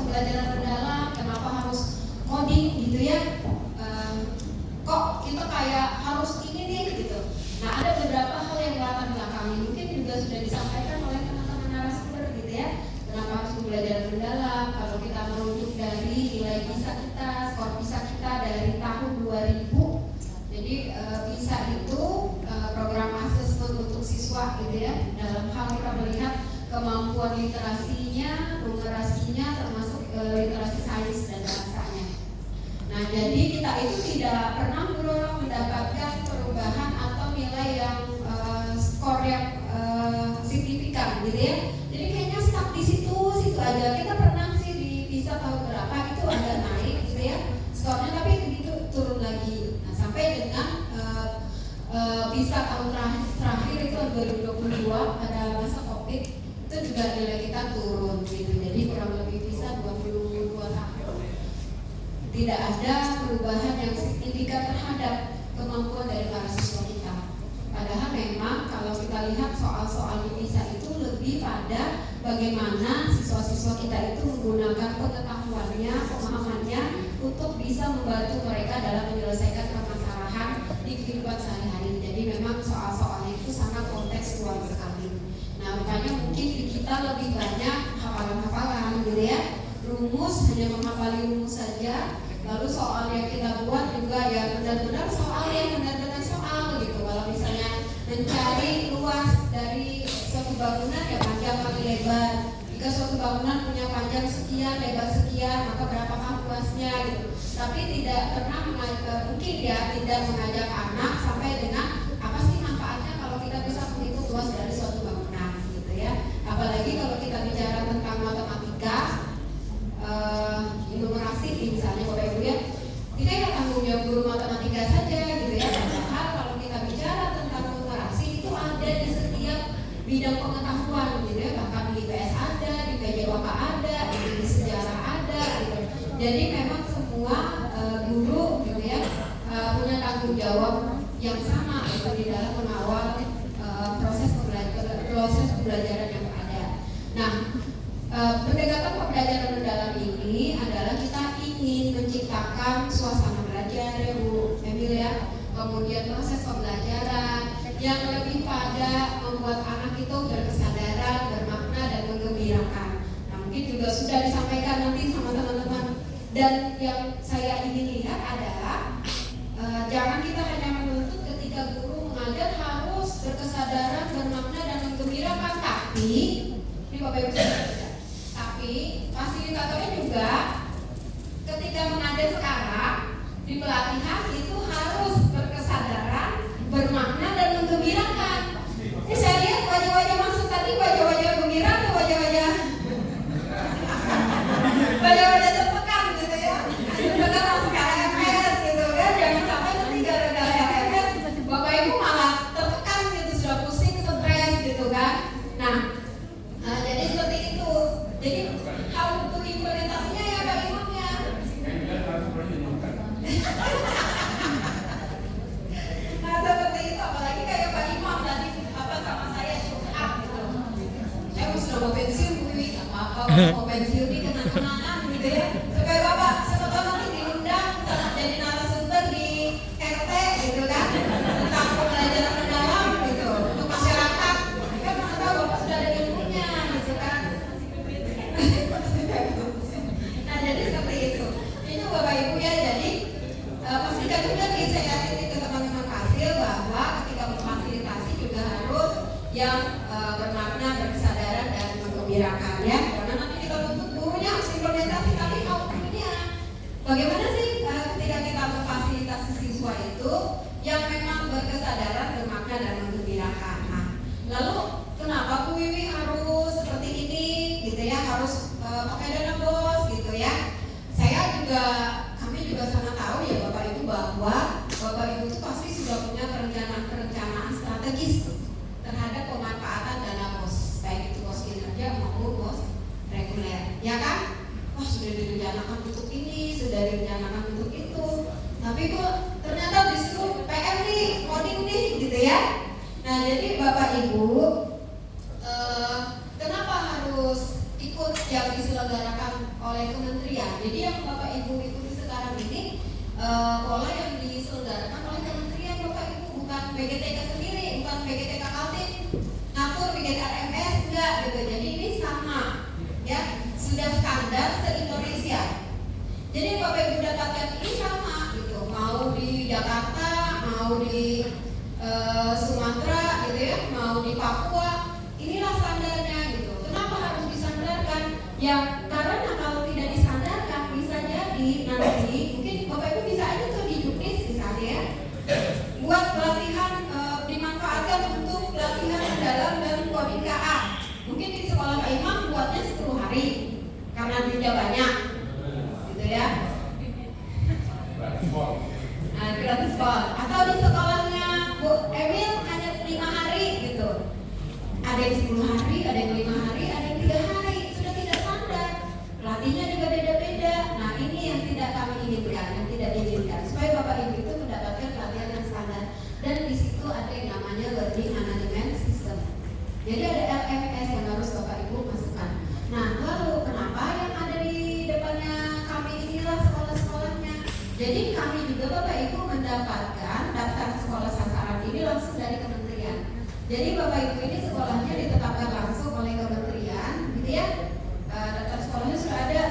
pembelajaran mendalam, kenapa harus coding gitu ya. Kok kita kayak harus ini nih gitu. Nah, ada beberapa hal yang latar belakangnya mungkin juga sudah disampaikan oleh teman-teman narasumber gitu ya. Kenapa harus pembelajaran mendalam? Kalau kita merujuk dari nilai PISA kita, skor PISA kita dari tahun 2000. Jadi PISA itu program assessment untuk siswa gitu ya. Dalam hal kita melihat kemampuan literasinya, numerasinya, termasuk literasi sains dan bahasanya. Nah, jadi kita itu tidak pernah mendapatkan perubahan atau nilai yang skor yang signifikan gitu ya. Jadi kayaknya stuck di situ aja. Kita pernah sih di PISA tahun berapa itu agak naik gitu ya skornya, tapi begitu turun lagi. Nah, sampai dengan PISA tahun terakhir itu 2022 pada masa COVID itu juga nilai kita turun gitu. Jadi kurang lebih PISA 22 tahun tidak ada perubahan yang signifikan terhadap kemampuan dari para siswa kita. Padahal memang kalau kita lihat soal-soal di PISA itu lebih pada bagaimana siswa-siswa kita itu menggunakan pengetahuannya, pemahamannya untuk bisa membantu mereka dalam menyelesaikan permasalahan di kehidupan sehari-hari. Jadi memang soal-soalnya itu sangat kontekstual sekali. Nah, makanya mungkin di kita lebih banyak hafalan-hafalan gitu ya. Rumus hanya menghafali rumus saja. Lalu soal yang kita buat juga ya benar-benar soal yang benar-benar soal gitu. Kalau misalnya mencari luas dari suatu bangunan ya panjang kali lebar. Jika suatu bangunan punya panjang sekian, lebar sekian, maka berapakah luasnya gitu. Tapi tidak pernah mungkin ya tidak mengajak anak sampai dengan apa sih manfaatnya kalau kita bisa menghitung luas dari suatu bangunan gitu ya. Apalagi kalau kita bicara tentang matematika, numerasi misalnya Bapak Ibu ya, kita ya tanggung jawab guru matematika saja gitu ya. Padahal kalau kita bicara tentang numerasi itu ada di setiap bidang pengetahuan gitu ya, bahkan di IPS ada, di PJOK ada, di sejarah ada gitu. Jadi memang semua guru gitu ya punya tanggung jawab yang sama gitu di dalam mengawal proses pembelajaran yang ada. Nah, pendekatan pembelajaran mendalam ini adalah kita ingin menciptakan suasana belajar ya Bu Emil ya, kemudian proses pembelajaran yang lebih pada membuat anak itu berkesadaran, bermakna dan menggembirakan. Nah, mungkin juga sudah disampaikan nanti sama teman-teman. Dan yang saya ingin lihat adalah jangan kita hanya menuntut ketika guru mengajar harus berkesadaran, bermakna dan menggembirakan, tapi ini Bapak Ibu tapi fasilitatornya juga ketika mengajar sekarang di pelatihan itu harus berkesadaran, bermakna dan menggembirakan. Ini saya lihat wajah-wajah maksud tadi wajah-wajah gembira atau wajah-wajah tertekan gitu ya. Benar langsung ke LMS gitu kan. Jangan sampai nanti gara-gara LMS Bapak Ibu malah tertekan gitu, sudah pusing, stres gitu kan. Nah, jadi seperti itu. Jadi how to implementasinya ya Pak Imam ya. Nah seperti itu, apalagi kayak Pak Imam tadi sama saya curhat gitu. Saya sudah mau pensiun Bu Wiwi, apa mau pensiun ini kenang-kenangan gitu ya. Supaya Bapak setelah nanti diundang jadi narasumber di RT gitu kan, tentang pembelajaran mendalam gitu untuk masyarakat. Kan mana tahu Bapak sudah ada ilmunya gitu kan. Nah jadi seperti itu. Itu Bapak Ibu ya, jadi pastikan juga nih saya titip ke teman-teman hasil bahwa ketika memfasilitasi juga harus yang bermakna, berkesadaran dan menggembirakan ya. Karena nanti kita tuntut gurunya harus implementasi, tapi outputnya bagaimana sih ketika kita memfasilitasi siswa itu yang memang berkesadaran, bermakna dan menggembirakan. Nah, lalu kenapa Bu Wiwi harus seperti ini gitu ya, harus pakai dana bos gitu ya. Kami juga sangat tahu ya Bapak Ibu bahwa Bapak Ibu itu pasti sudah punya perencanaan strategis terhadap pemanfaatan dana bos, baik itu bos kinerja maupun bos reguler, ya kan? Wah sudah direncanakan untuk ini, sudah direncanakan untuk itu, tapi kok ternyata disuruh PM nih, coding nih, gitu ya. Nah jadi Bapak Ibu, kenapa harus ikut yang istilah diselenggarakan oleh kementerian. Jadi yang Bapak Ibu ikuti sekarang ini pola yang diselenggarakan oleh kementerian Bapak Ibu, bukan BGTK sendiri, bukan BGTK Kaltim ngatur BGT RMS, enggak gitu. Jadi ini sama ya, sudah standar se-Indonesia. Jadi Bapak Ibu dapatkan ini sama gitu, mau di Jakarta, mau di Sumatera gitu ya, mau di Papua, inilah standarnya gitu. Kenapa harus disandarkan? Ya karena kalau tidak disandarkan bisa jadi nanti mungkin Bapak Ibu bisa aja tuh di Juknis misalnya ya, buat pelatihan dimanfaatkan untuk pelatihan mendalam dan Kodim KA. Mungkin di sekolah Pak Imam buatnya 10 hari karena duitnya banyak gitu ya. Nah, gratis spot. Atau di sekolahnya Bu Emil hanya 5 hari gitu. Ada yang 10 hari, ada yang 5 hari, ada yang 3 hari. Sudah tidak standar. Pelatihnya juga beda-beda. Nah, ini yang tidak kami inginkan, yang tidak diinginkan. Supaya Bapak Ibu itu mendapatkan pelatihan yang standar. Dan di situ ada yang namanya Learning Management System. Jadi ada LMS yang harus Bapak Ibu masukkan. Nah, lalu kenapa yang ada di depannya kami inilah sekolah-sekolahnya? Jadi kami juga Bapak Ibu mendapatkan daftar sekolah sasaran ini langsung dari kementerian. Jadi Bapak Ibu ini sekolahnya ditetapkan langsung oleh kementerian, gitu ya. Daftar sekolahnya sudah ada,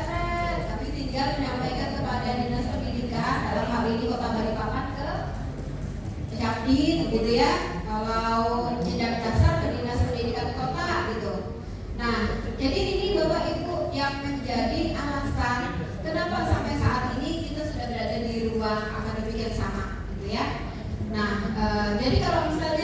tapi tinggal menyampaikan kepada dinas pendidikan, dalam hal ini Kota Balikpapan ke Capdin, gitu ya. Kalau jenjang dasar ke dinas pendidikan kota, gitu. Nah, jadi ini Bapak Ibu yang menjadi alasan kenapa sampai saat ini kita sudah berada di ruang akademik yang sama, gitu ya. Nah, jadi kalau misalnya